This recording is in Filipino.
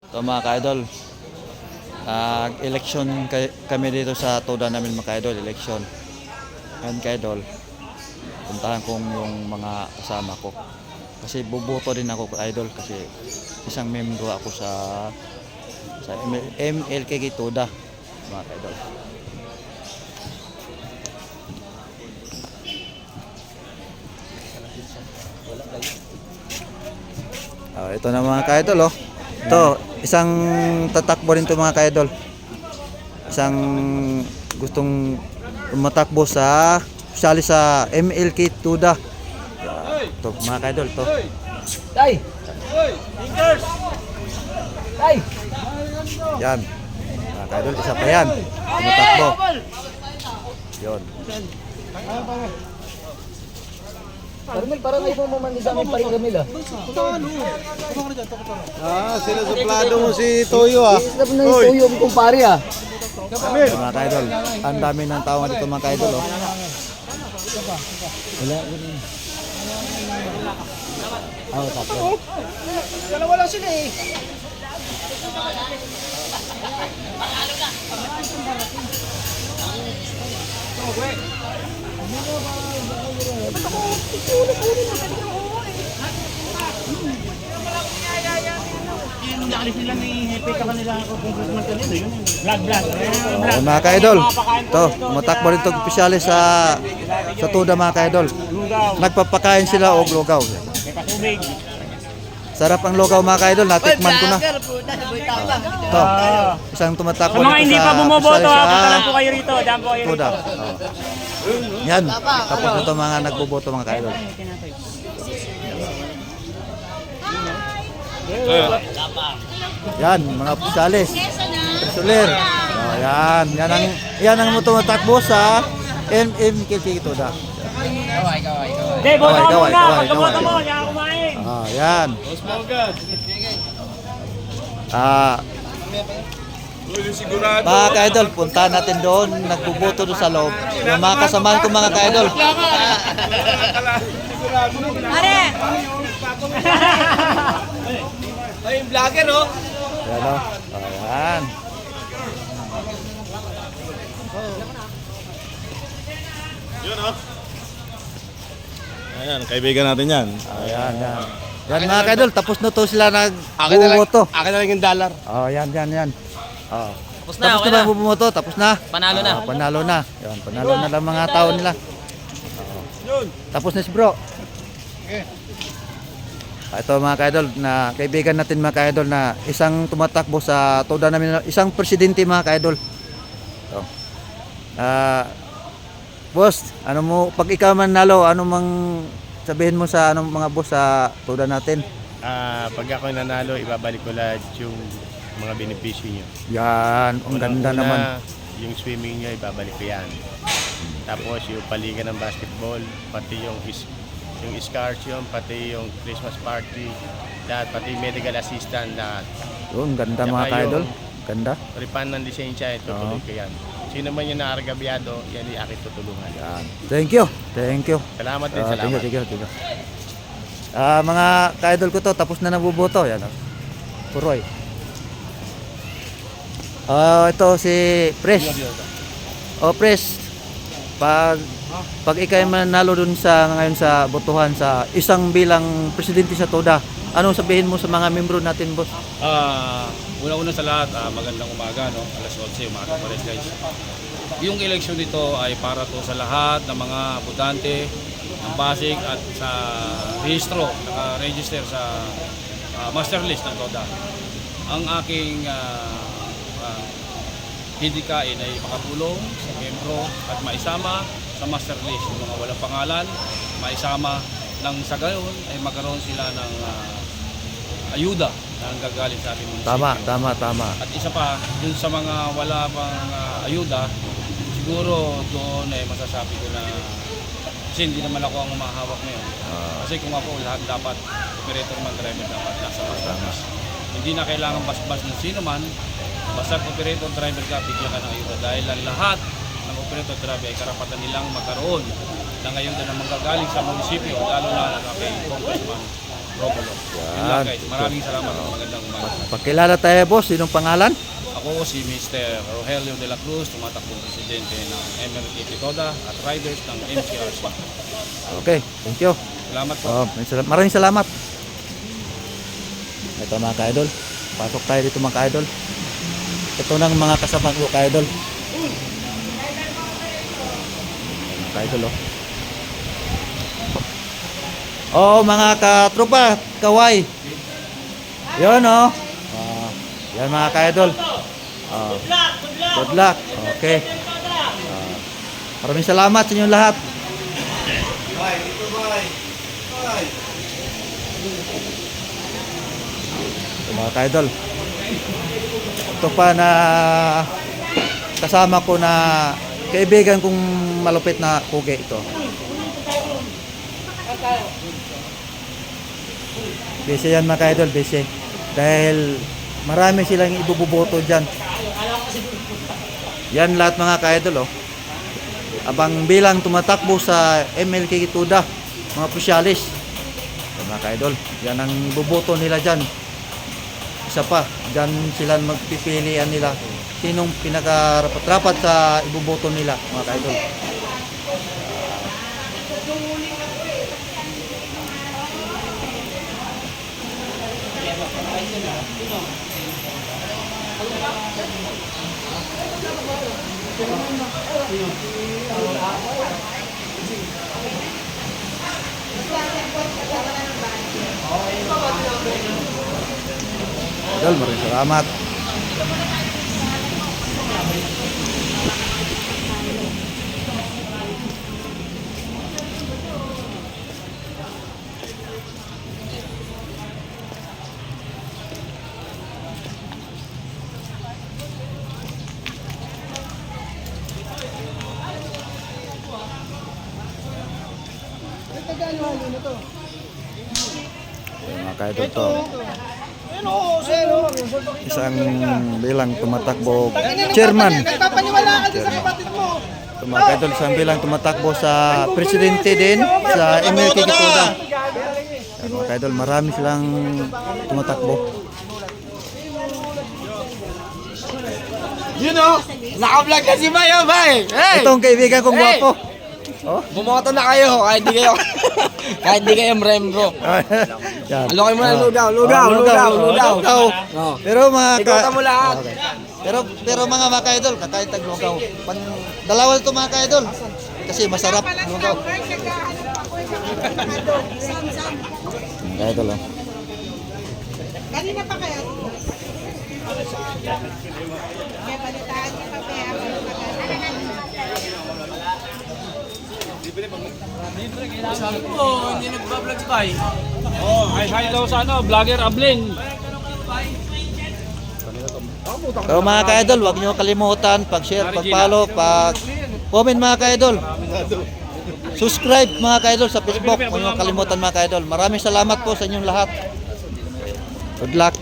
So mga ka-idol, election kami dito sa Toda namin mga ka-idol, election. Ngayon ka-idol, puntahan kong yung mga kasama ko. Kasi buboto din ako ka-idol kasi isang membro ako sa MLKK Toda mga ka-idol. Ito na mga ka-idol oh. Ito, isang tatakbo rin to mga ka-idol. Isang gustong matakbo sa sali sa MLK Toda. Ito mga ka-idol to. Tay! Fingers! Tay! Yan. Mga ka-idol, isa pa yan. Tumatakbo. Yun. Carmel, parang ay mo man sa amin pa rin Carmel ah. Sila suplado mo si Toyo ah. Sabi na yung tuyo ang kumpare ah. Yun, mga ka-idol. Ang dami ng tao nga dito mga ka-idol oh. Wala. Tapos. Dalawa lang sila eh. Mga ka-idol, to, matakbo rin itong opisyalis sa Toda mga ka-idol. Nagpapakain sila o lugaw. Sarap ang lugaw mga ka-idol, natikman ko na. To, isang tumatakbo Sa mga hindi pa bumoboto, punta lang po sa kayo rito. Diyan po kayo rito. Toda. Yan, tapos ito mga nagboboto mga ka-idol. Yan, mga opisyalis. Soler. Yan ang tumatakbo sa MMKK Toda. Hindi, boto mo Kaway, muna. kaway, Pagkaboto kaway. mo, hindi ako kumain. Yan. Mga ka-idol, punta natin doon, nagbuboto doon sa loob. Yung mga kasamahan ko mga ka-idol. Are! Ay, yung vlogger oh. Yan o. Ayan. Ayan, kaibigan natin yan. Ayan, yan. Yan mga ka-idol, tapos na to sila nagbuboto. Akin na lang yung dollar. Oh, yan. Oh. Tapos na, Tapos okay na ba na. bumoto? Tapos na. Panalo na. Panalo na. Yan, panalo na lang mga tao nila. Tapos na si bro. Ito mga ka-idol, na kaibigan natin mga ka-idol na isang tumatakbo sa Toda namin, isang presidente mga ka-idol. Ito. Boss, ano mo, pag ikaw man nalo, ano mang sabihin mo sa anong mga boss sa Toda natin? Pag ako nanalo, ibabalik ko lahat yung mga benepisyo nyo. Yan, ang ganda Unang-una, naman. Yung swimming nyo, ibabalik ko yan. Tapos yung paliga ng basketball, pati yung excursion, pati yung Christmas party, lahat, pati medical assistant, lahat. Yun, ganda Tsaka mga ka-idol. yung- Ganda. Refund ng lisensya, itutuloy ko yan. Sino man yung naargabyado, yan yung aking tutulungan. Yan. Thank you. Salamat din, Thank salamat. you. Mga ka-idol ko to, tapos na nabuboto. Yan. Puroy. Ito si Pres. Pres. Pag ikay manalo dun sa ngayon sa botohan sa isang bilang presidente sa Toda, anong sabihin mo sa mga membro natin, boss? Una-una sa lahat, magandang umaga, no? Alas 11, umaga pa rin guys. Yung eleksyon nito ay para to sa lahat ng mga botante ng Pasig at sa rehistro, naka-register sa master list ng Toda. Ang aking hidikain ay makatulong sa membro at maisama sa master list. Yung mga walang pangalan, maisama nang sa gayon ay magkaroon sila ng ayuda na gagaling sa ating munisipyo. Tama. At isa pa, dun sa mga wala pang ayuda, siguro doon ay masasabi ko na kasi hindi naman ako ang umahawak ngayon. Kasi kung ako, lahat dapat operator man driver dapat nasa master list. Hindi na kailangan basbas ng sino man, basta operator driver ka, bigyan ka ng ayuda dahil ang lahat ng operator driver ay karapatan nilang magkaroon na ngayon na manggagaling sa munisipyo, lalo na kay Congressman Romulo. Yun lang guys. Maraming salamat. Magandang umaga. Pagkilala tayo, boss. Sinong pangalan? Ako si Mr. Rogelio de la Cruz, tumatakbong presidente ng MLKT Toda at riders ng MCRC. Okay, thank you. Salamat po. Maraming salamat. Ito mga ka-idol. Pasok tayo dito mga ka-idol. Ito ng mga kasama ko ka-idol. Mga ka-idol oh. Oh mga katropa, kaway. Yun oh. Yan mga ka-idol. Good luck. Okay. Maraming salamat sa inyong lahat. Ito mga ka-idol. Ito pa na kasama ko na kaibigan kong malupit na pugi ito. Busy yan mga ka-idol, busy. Dahil marami silang ibububoto dyan. Yan lahat mga ka-idol oh. Abang bilang tumatakbo sa MLK Toda, mga pusyalis. Mga ka-idol, yan ang ibuboto nila dyan. Isa pa, dyan sila magpipilian nila sinong pinaka-rapat-rapat sa ibuboto nila mga ka-idol. Idol, maraming salamat. Mga ka-idol to. Isang bilang tumatakbo chairman. Mga ka-idol, isang bilang tumatakbo sa presidente din sa MLK Toda. Mga ka-idol, marami silang tumatakbo. You know, naka-vlog na si Bayo, bay! Hey! Itong kaibigan kong gwapo. Oh. Bumoto na kayo, kahit di kayo, kahit di kayo member. Yan. Alokin mo na Oh. ludaw. Lugaw. Oh. Pero mga Ikutan mo lahat. Okay. Pero mga ka-idol, kakain tag lugaw. Dalawa ito mga ka-idol. Kasi masarap lugaw. Ka-idol oh. Kanina pa kayo? Kaya balitaan niyo pa kaya. Hindi nagbablog si Bay. Oh, hi daw sa vlogger Ablin. Pero mga ka-idol, huwag niyo kalimutan pag-share, pag-follow, pag-comment mga ka-idol. Subscribe mga ka-idol sa Facebook. Huwag niyo kalimutan mga ka-idol. Maraming salamat po sa inyong lahat. Good luck.